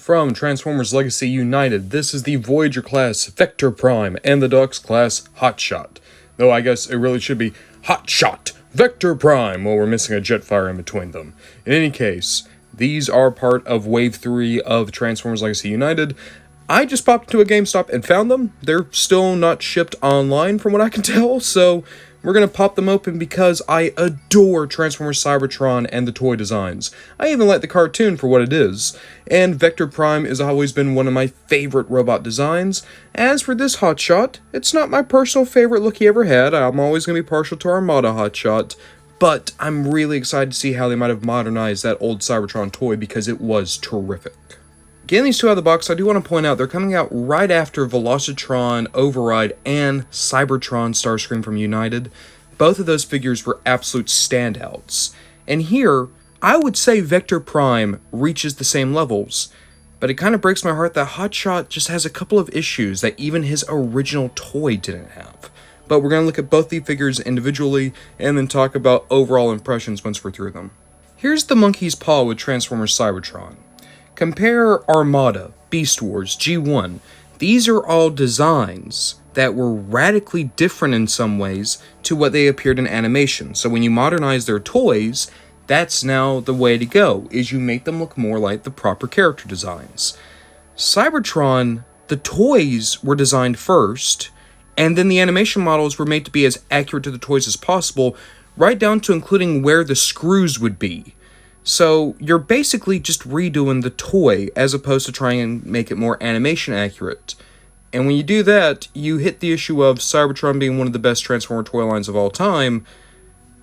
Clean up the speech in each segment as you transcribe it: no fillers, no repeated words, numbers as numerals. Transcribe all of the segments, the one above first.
From Transformers Legacy United, this is the Voyager class Vector Prime and the Deluxe class Hotshot. Though I guess it really should be Hotshot Vector Prime, while we're missing a Jetfire in between them. In any case, these are part of Wave 3 of Transformers Legacy United. I just popped into a GameStop and found them. They're still not shipped online from what I can tell, so we're going to pop them open because I adore Transformers Cybertron and the toy designs. I even like the cartoon for what it is. And Vector Prime has always been one of my favorite robot designs. As for this Hotshot, it's not my personal favorite look he ever had. I'm always going to be partial to Armada Hotshot. But I'm really excited to see how they might have modernized that old Cybertron toy because it was terrific. Getting these two out of the box, I do want to point out they're coming out right after Velocitron, Override, and Cybertron Starscream from United. Both of those figures were absolute standouts. And here, I would say Vector Prime reaches the same levels, but it kind of breaks my heart that Hotshot just has a couple of issues that even his original toy didn't have. But we're going to look at both the figures individually and then talk about overall impressions once we're through them. Here's the monkey's paw with Transformers Cybertron. Compare Armada, Beast Wars, G1. These are all designs that were radically different in some ways to what they appeared in animation. So when you modernize their toys, that's now the way to go, is you make them look more like the proper character designs. Cybertron, the toys were designed first, and then the animation models were made to be as accurate to the toys as possible, right down to including where the screws would be. So you're basically just redoing the toy as opposed to trying and make it more animation accurate. And when you do that, you hit the issue of Cybertron being one of the best Transformer toy lines of all time,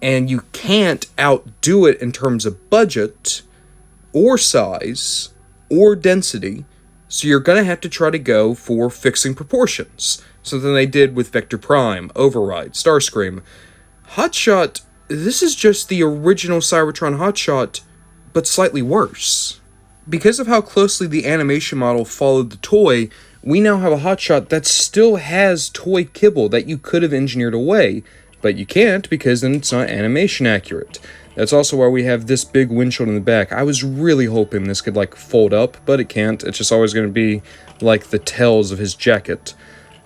and you can't outdo it in terms of budget, or size, or density, so you're going to have to try to go for fixing proportions. Something they did with Vector Prime, Override, Starscream. Hotshot, this is just the original Cybertron Hotshot, but slightly worse. Because of how closely the animation model followed the toy, we now have a Hotshot that still has toy kibble that you could have engineered away, but you can't because then it's not animation accurate. That's also why we have this big windshield in the back. I was really hoping this could fold up, but it can't. It's just always going to be like the tails of his jacket.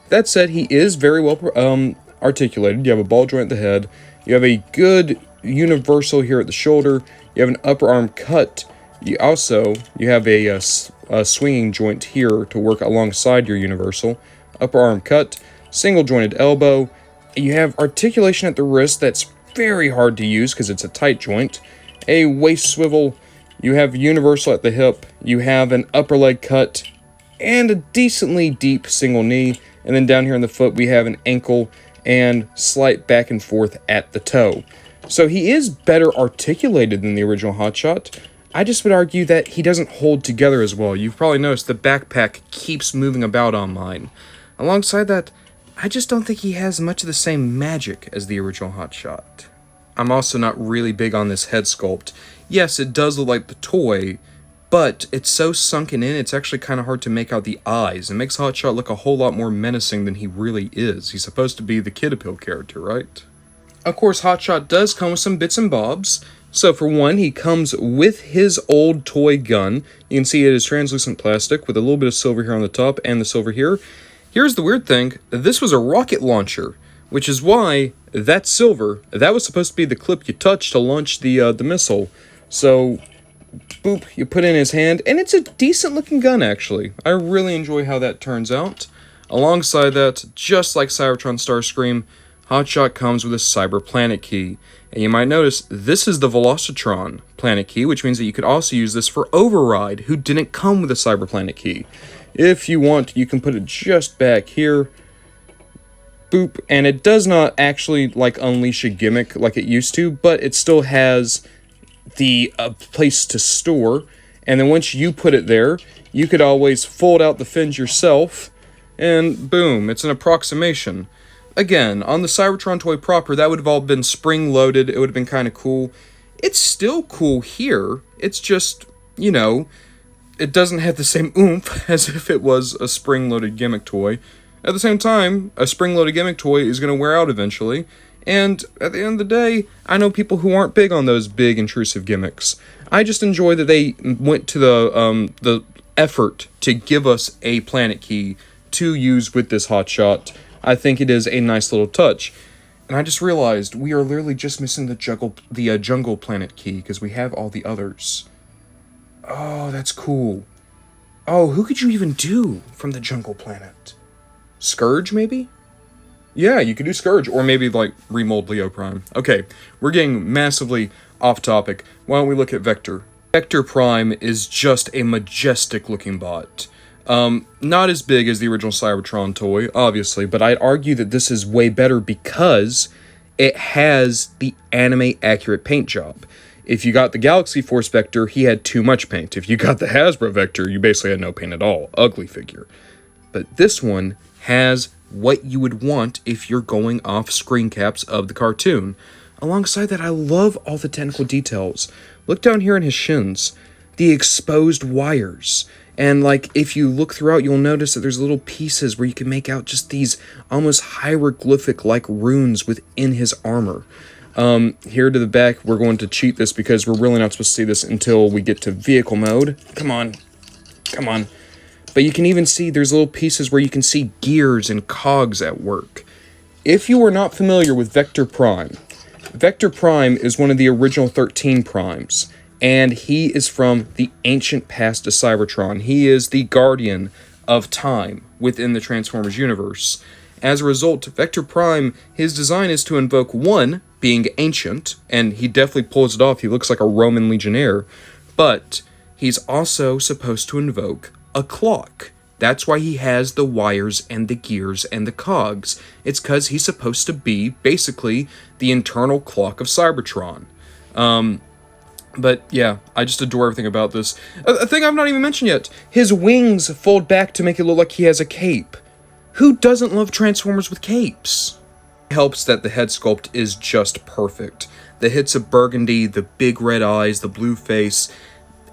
That said, he is very well articulated. You have a ball joint at the head. You have a good universal here at the shoulder. You have an upper arm cut. You have a swinging joint here to work alongside your universal. Upper arm cut, single jointed elbow. You have articulation at the wrist that's very hard to use because it's a tight joint. A waist swivel. You have universal at the hip. You have an upper leg cut and a decently deep single knee. And then down here in the foot we have an ankle and slight back and forth at the toe. So he is better articulated than the original Hotshot. I just would argue that he doesn't hold together as well. You've probably noticed the backpack keeps moving about on mine. Alongside that, I just don't think he has much of the same magic as the original Hotshot. I'm also not really big on this head sculpt. Yes, it does look like the toy, but it's so sunken in, it's actually kind of hard to make out the eyes. It makes Hotshot look a whole lot more menacing than he really is. He's supposed to be the Kid Appeal character, right? Of course, Hotshot does come with some bits and bobs. So for one, he comes with his old toy gun. You can see it is translucent plastic with a little bit of silver here on the top and the silver here. Here's the weird thing. This was a rocket launcher, which is why that silver, that was supposed to be the clip you touch to launch the missile. So, boop, you put in his hand, and it's a decent looking gun, actually. I really enjoy how that turns out. Alongside that, just like Cybertron Starscream, Hotshot comes with a Cyber Planet Key. And you might notice, this is the Velocitron Planet Key, which means that you could also use this for Override, who didn't come with a Cyber Planet Key. If you want, you can put it just back here. Boop. And it does not actually, unleash a gimmick like it used to, but it still has the place to store. And then once you put it there, you could always fold out the fins yourself, and boom, it's an approximation. Again, on the Cybertron toy proper, that would have all been spring-loaded. It would have been kind of cool. It's still cool here. It's just, it doesn't have the same oomph as if it was a spring-loaded gimmick toy. At the same time, a spring-loaded gimmick toy is going to wear out eventually. And at the end of the day, I know people who aren't big on those big, intrusive gimmicks. I just enjoy that they went to the effort to give us a planet key to use with this hotshot. I think it is a nice little touch. And I just realized we are literally just missing the jungle planet key because we have all the others. Oh, that's cool. Oh, who could you even do from the jungle planet? Scourge, maybe? Yeah, you could do Scourge, or maybe, like, remold Leo Prime. Okay, we're getting massively off topic. Why don't we look at Vector? Vector Prime is just a majestic-looking bot. Not as big as the original Cybertron toy, obviously, but I'd argue that this is way better because it has the anime-accurate paint job. If you got the Galaxy Force Vector, he had too much paint. If you got the Hasbro Vector, you basically had no paint at all. Ugly figure. But this one has what you would want if you're going off screen caps of the cartoon. Alongside that, I love all the technical details. Look down here in his shins. The exposed wires. And, like, if you look throughout, you'll notice that there's little pieces where you can make out just these almost hieroglyphic-like runes within his armor. Here to the back, we're going to cheat this because we're really not supposed to see this until we get to vehicle mode. Come on. Come on. But you can even see there's little pieces where you can see gears and cogs at work. If you are not familiar with Vector Prime is one of the original 13 primes, and he is from the ancient past of Cybertron. He is the guardian of time within the Transformers universe. As a result, Vector Prime, his design is to invoke one, being ancient, and he definitely pulls it off. He looks like a Roman legionnaire, but he's also supposed to invoke a clock. That's why he has the wires and the gears and the cogs. It's because he's supposed to be, basically, the internal clock of Cybertron. But yeah, I just adore everything about this. A thing I've not even mentioned yet. His wings fold back to make it look like he has a cape. Who doesn't love Transformers with capes? It helps that the head sculpt is just perfect. The hits of burgundy, the big red eyes, the blue face,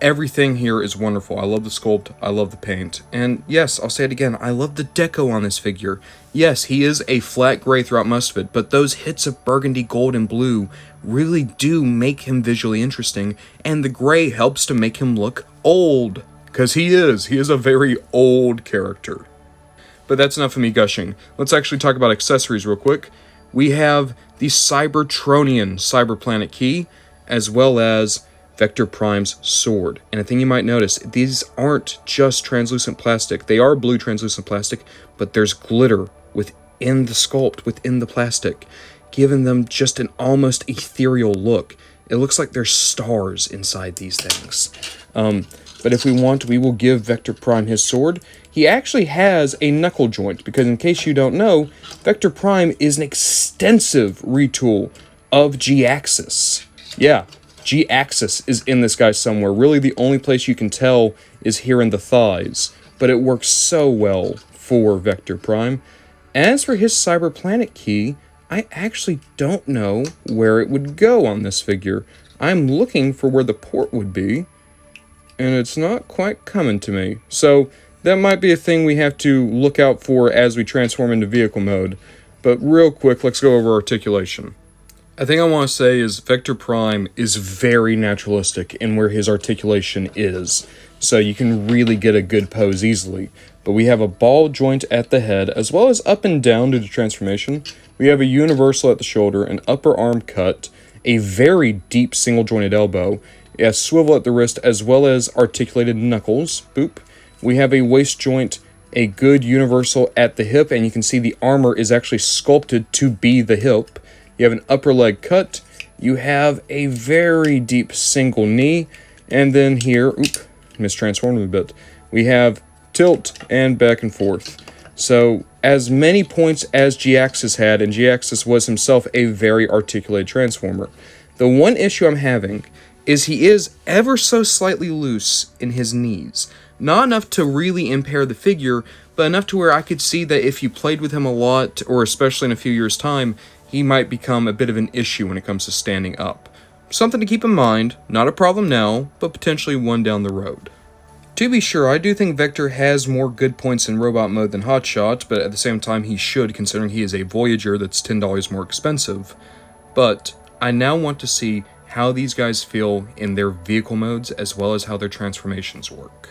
everything here is wonderful. I love the sculpt, I love the paint, and yes, I'll say it again, I love the deco on this figure. Yes, he is a flat gray throughout most of it, but those hits of burgundy, gold, and blue really do make him visually interesting, and the gray helps to make him look old, because he is a very old character. But that's enough of me gushing. Let's actually talk about accessories real quick. We have the Cybertronian Cyberplanet key, as well as Vector Prime's sword. And a thing you might notice, these aren't just translucent plastic. They are blue translucent plastic, but there's glitter within the sculpt, within the plastic, giving them just an almost ethereal look. It looks like there's stars inside these things. But if we want, we will give Vector Prime his sword. He actually has a knuckle joint, because in case you don't know, Vector Prime is an extensive retool of G-Axis. Yeah, G-Axis is in this guy somewhere. Really, the only place you can tell is here in the thighs, but it works so well for Vector Prime. As for his Cyberplanet key, I actually don't know where it would go on this figure. I'm looking for where the port would be, and it's not quite coming to me. So that might be a thing we have to look out for as we transform into vehicle mode. But real quick, let's go over articulation. A thing I want to say is Vector Prime is very naturalistic in where his articulation is, so you can really get a good pose easily. But we have a ball joint at the head, as well as up and down due to transformation. We have a universal at the shoulder, an upper arm cut, a very deep single jointed elbow, a swivel at the wrist, as well as articulated knuckles. Boop. We have a waist joint, a good universal at the hip, and you can see the armor is actually sculpted to be the hip. You have an upper leg cut, you have a very deep single knee, and then here, mistransformed him a bit, we have tilt and back and forth. So, as many points as G-Axis had, and G-Axis was himself a very articulated transformer. The one issue I'm having is he is ever so slightly loose in his knees. Not enough to really impair the figure, but enough to where I could see that if you played with him a lot, or especially in a few years' time, he might become a bit of an issue when it comes to standing up. Something to keep in mind, not a problem now, but potentially one down the road. To be sure, I do think Vector has more good points in robot mode than Hotshot, but at the same time he should, considering he is a Voyager that's $10 more expensive. But I now want to see how these guys feel in their vehicle modes, as well as how their transformations work.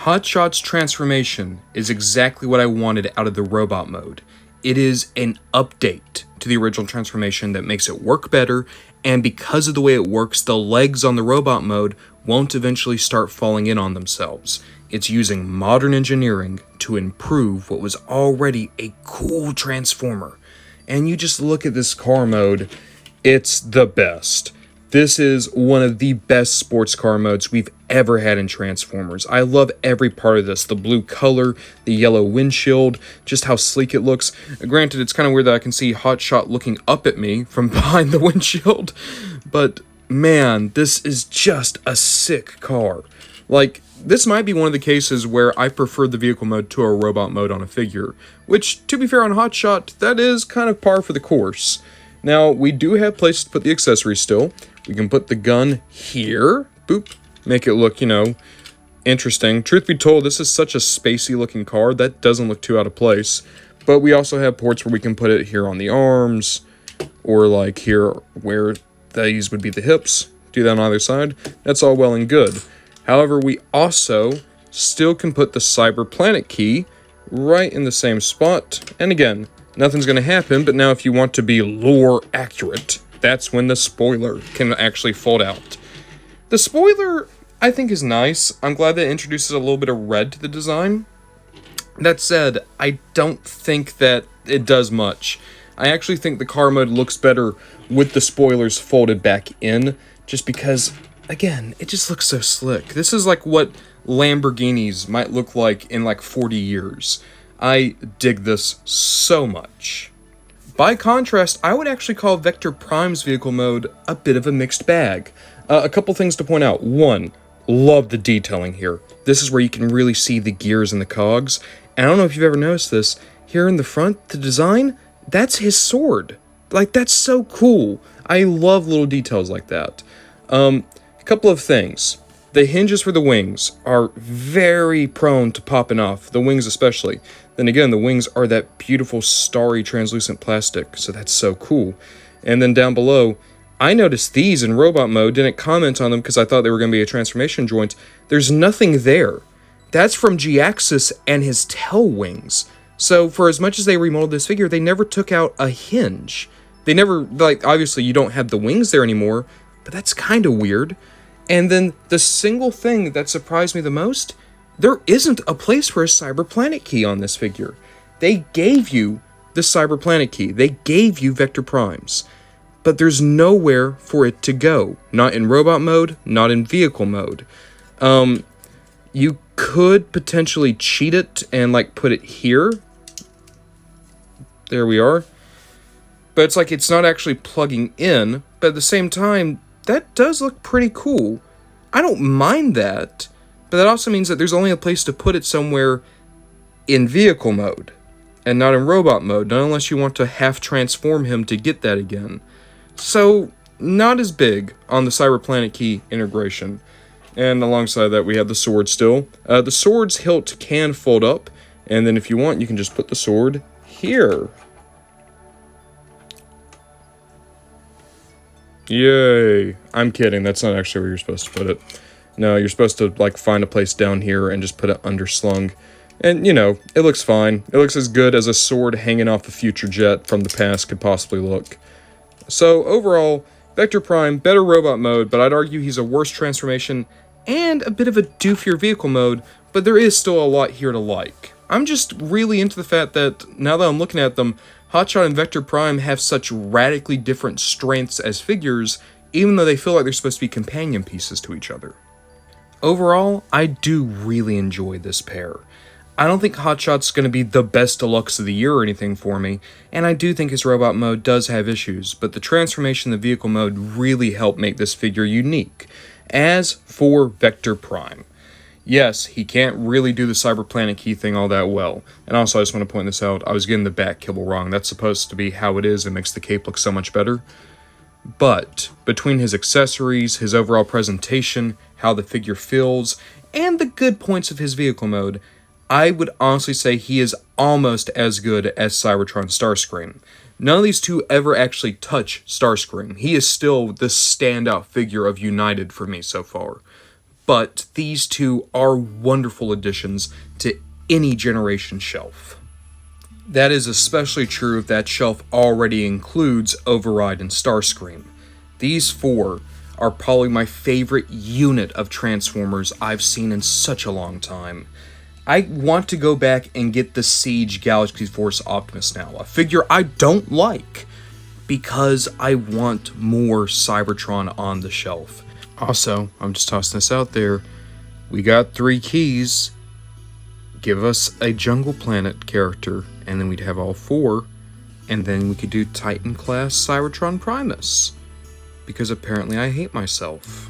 Hotshot's transformation is exactly what I wanted out of the robot mode. It is an update to the original transformation that makes it work better, and because of the way it works, the legs on the robot mode won't eventually start falling in on themselves. It's using modern engineering to improve what was already a cool transformer. And you just look at this car mode, it's the best. This is one of the best sports car modes we've ever had in Transformers. I love every part of this. The blue color, the yellow windshield, just how sleek it looks. Granted, it's kind of weird that I can see Hotshot looking up at me from behind the windshield. But man, this is just a sick car. Like, this might be one of the cases where I prefer the vehicle mode to a robot mode on a figure. Which, to be fair on Hotshot, that is kind of par for the course. Now, we do have places to put the accessories still. We can put the gun here. Boop. Make it look, interesting. Truth be told, this is such a spacey looking car that doesn't look too out of place. But we also have ports where we can put it here on the arms, or like here where these would be the hips. Do that on either side. That's all well and good. However, we also still can put the Cyber Planet key right in the same spot. And again, nothing's going to happen, but now if you want to be lore accurate, that's when the spoiler can actually fold out. The spoiler, I think, is nice. I'm glad that it introduces a little bit of red to the design. That said, I don't think that it does much. I actually think the car mode looks better with the spoilers folded back in, just because, again, it just looks so slick. This is like what Lamborghinis might look like in like 40 years. I dig this so much. By contrast, I would actually call Vector Prime's vehicle mode a bit of a mixed bag. A couple things to point out. One, love the detailing here. This is where you can really see the gears and the cogs. And I don't know if you've ever noticed this. Here in the front, the design, that's his sword. Like, that's so cool. I love little details like that. A couple of things. The hinges for the wings are very prone to popping off, the wings especially. Then again, the wings are that beautiful starry translucent plastic, so that's so cool. And then down below, I noticed these in robot mode, didn't comment on them because I thought they were going to be a transformation joint. There's nothing there. That's from G-Axis and his tail wings. So for as much as they remodeled this figure, they never took out a hinge. They never, like, obviously you don't have the wings there anymore, but that's kind of weird. And then the single thing that surprised me the most, there isn't a place for a Cyber Planet key on this figure. They gave you the Cyber Planet key. They gave you Vector Primes. But there's nowhere for it to go. Not in robot mode, not in vehicle mode. You could potentially cheat it and like put it here. There we are. But it's like it's not actually plugging in. But at the same time, that does look pretty cool. I don't mind that. But that also means that there's only a place to put it somewhere in vehicle mode. And not in robot mode. Not unless you want to half transform him to get that again. So, not as big on the Cyber Planet key integration. And alongside that, we have the sword still. The sword's hilt can fold up. And then if you want, you can just put the sword here. Yay. I'm kidding. That's not actually where you're supposed to put it. No, you're supposed to, like, find a place down here and just put it underslung. And, it looks fine. It looks as good as a sword hanging off a future jet from the past could possibly look. So, overall, Vector Prime, better robot mode, but I'd argue he's a worse transformation and a bit of a doofier vehicle mode, but there is still a lot here to like. I'm just really into the fact that, now that I'm looking at them, Hotshot and Vector Prime have such radically different strengths as figures, even though they feel like they're supposed to be companion pieces to each other. Overall, I do really enjoy this pair. I don't think Hotshot's going to be the best deluxe of the year or anything for me, and I do think his robot mode does have issues, but the transformation in the vehicle mode really helped make this figure unique. As for Vector Prime, yes, he can't really do the Cyber Planet key thing all that well, and also I just want to point this out, I was getting the back kibble wrong. That's supposed to be how it is, it makes the cape look so much better. But between his accessories, his overall presentation, how the figure feels, and the good points of his vehicle mode, I would honestly say he is almost as good as Cybertron Starscream. None of these two ever actually touch Starscream. He is still the standout figure of United for me so far. but these two are wonderful additions to any generation shelf. That is especially true if that shelf already includes Override and Starscream. These four are probably my favorite unit of Transformers I've seen in such a long time. I want to go back and get the Siege Galaxy Force Optimus now, a figure I don't like, because I want more Cybertron on the shelf. Also, I'm just tossing this out there, we got 3 keys. Give us a Jungle Planet character, and then we'd have all 4, and then we could do Titan class Cybertron Primus, because apparently I hate myself.